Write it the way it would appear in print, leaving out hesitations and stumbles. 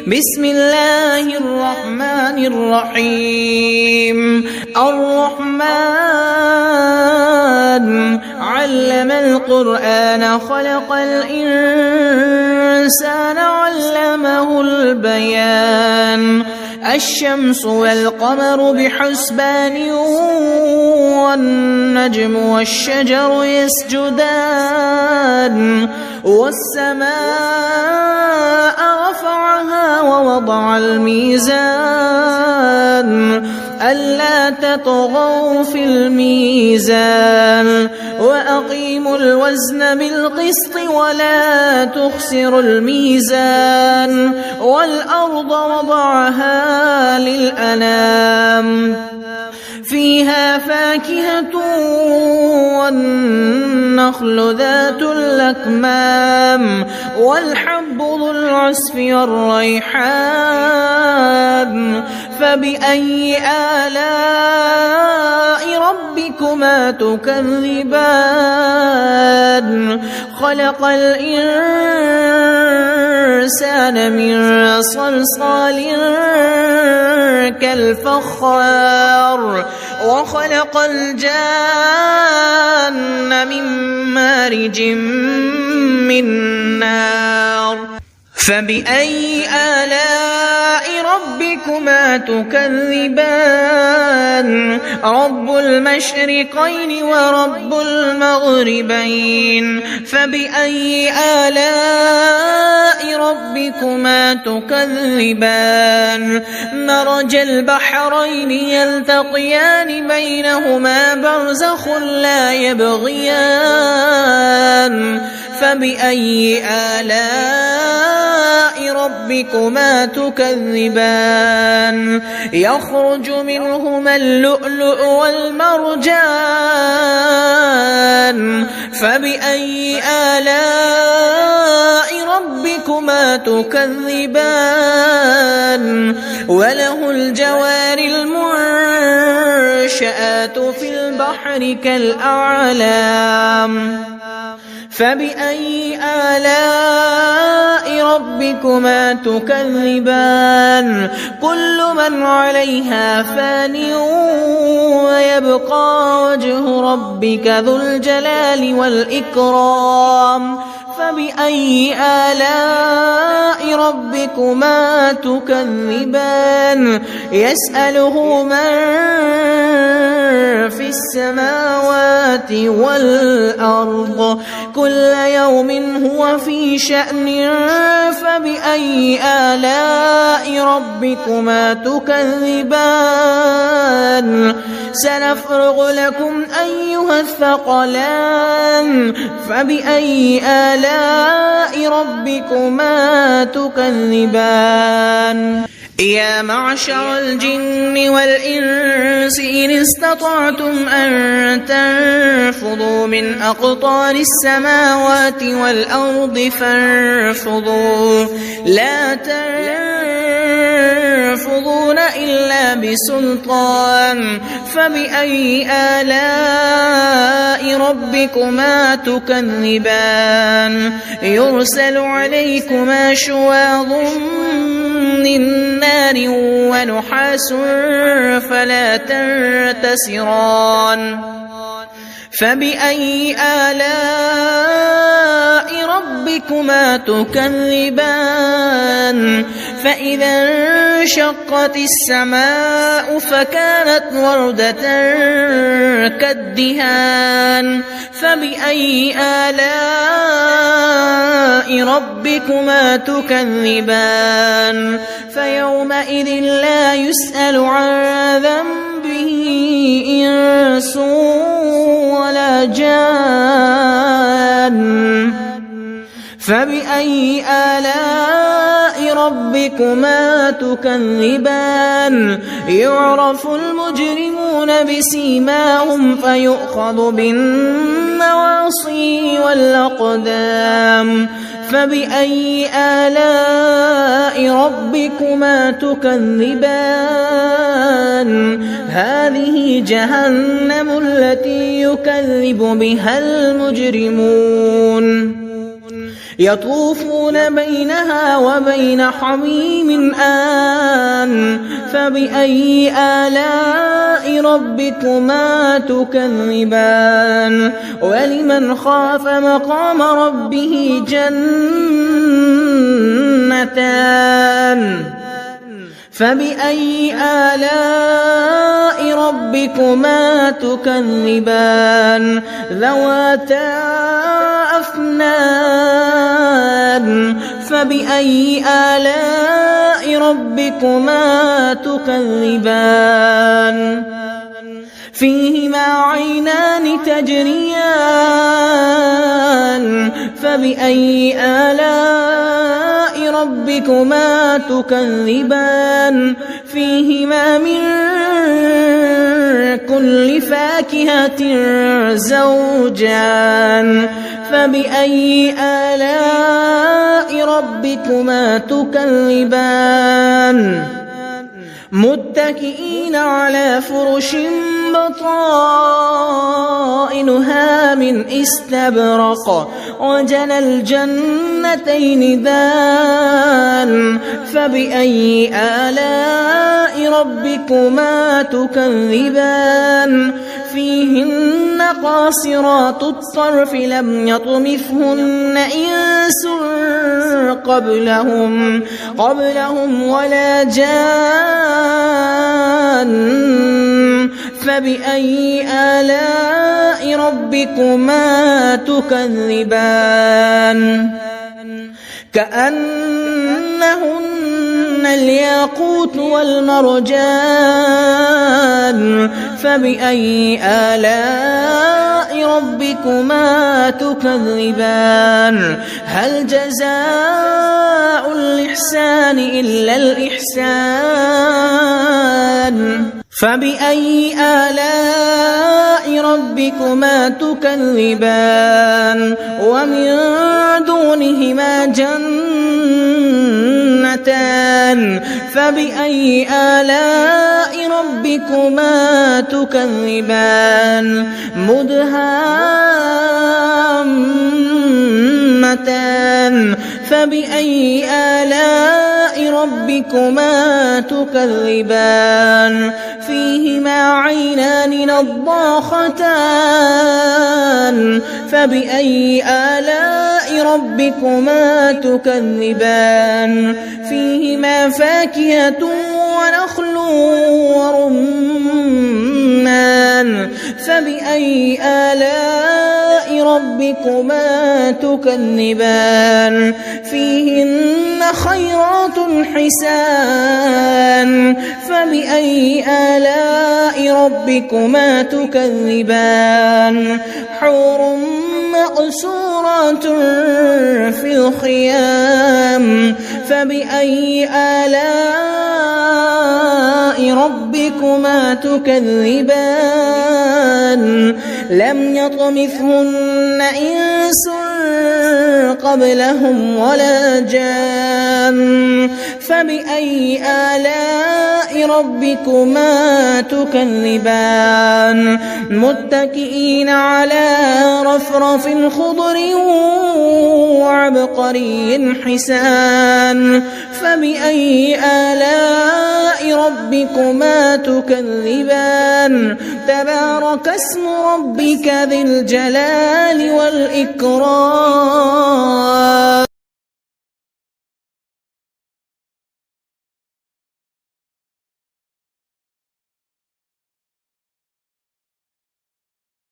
بسم الله الرحمن الرحيم الرحمن علم القرآن خلق الإنسان علمه البيان الشمس والقمر بحسبان والنجم والشجر يسجدان والسماء رفعها ووضع الميزان ألا تطغوا في الميزان وأقيموا الوزن بالقسط ولا تخسروا الميزان والأرض وضعها للأنام فيها فاكهة والنخل ذات الأكمام والحب ذو العصف والريحان فبأي آلاء ربكما تكذبان خلق الإنسان من صلصال كالفخار وخلق الجان من مارج من نار فبأي آلاء ربكما تكذبان رب المشرقين ورب المغربين فبأي آلاء ربكما تكذبان مرج البحرين يلتقيان بينهما برزخ لا يبغيان فبأي آلاء ربكما تكذبان يخرج منهما اللؤلؤ والمرجان فبأي آلاء ربكما تكذبان وله الجوار المنشآت في البحر كالأعلام فبأي آلاء ربكما تكذبان كل من عليها فان ويبقى وجه ربك ذو الجلال والإكرام فبأي آلاء ربكما تكذبان يسأله من في السماوات والأرض كل يوم هو في شأن فبأي آلاء ربكما تكذبان سنفرغ لكم أيها الثقلان فبأي آلاء ربكما تكذبان يا معشر الجن والإنس إن استطعتم أن تنفضوا من أقطار السماوات والأرض فانفضوا لا تنفضون إلا بسلطان فبأي آلاء ربكما تكذبان يرسل عليكما شواظ من نار ونحاس فلا تنتصران فبأي آلاء ربكما تكذبان فإذا انشقت السماء فكانت وردة كالدهان فبأي آلاء ربكما تكذبان فيومئذ لا يسأل عن ذنبه إنس ولا جان فبأي آلاء ربكما تكذبان يعرف المجرمون بسيماهم فيؤخذ بالنواصي والأقدام فبأي آلاء ربكما تكذبان هذه جهنم التي يكذب بها المجرمون يطوفون بينها وبين حميم آن فبأي آلاء ربكما تكذبان ولمن خاف مقام ربه جنتان فبأي آلاء ربكما تكذبان ذواتا أفنان فبأي آلاء ربكما تكذبان فيهما عينان تجريان فبأي آلاء ربكما تكذبان فيهما من كل فاكهة زوجان فبأي آلاء ربكما تكذبان متكئين على فرش بطائنها من استبرق وجنى الجنتين دان فبأي آلاء ربكما تكذبان فيهن قاصرات الطرف لم يطمثهن إنس قبلهم ولا جان فبأي آلاء ربكما تكذبان كأنهن الياقوت والمرجان فبأي آلاء ربكما تكذبان هل جزاء الإحسان إلا الإحسان فبأي آلاء ربكما تكذبان ومن دونهما جنتان فبأي آلاء ربكما تكذبان مدهامتان فبأي آلاء ربكما تكذبان فيهما عينان نضاختان فبأي آلاء ربكما تكذبان فيهما فاكهة ونخل ورمان فبأي آلاء ربكما تكذبان فيهن خيرات حسان فبأي آلاء ربكما تكذبان حور مقصورات في الخيام فبأي آلاء ربكما تكذبان لم يطمثهن إنس قبلهم ولا جان فبأي آلاء ربكما تكذبان متكئين على رفرف خضر وعبقري حسان فبأي آلاء ربكما تكذبان تبارك اسم ربك ذي الجلال والإكرام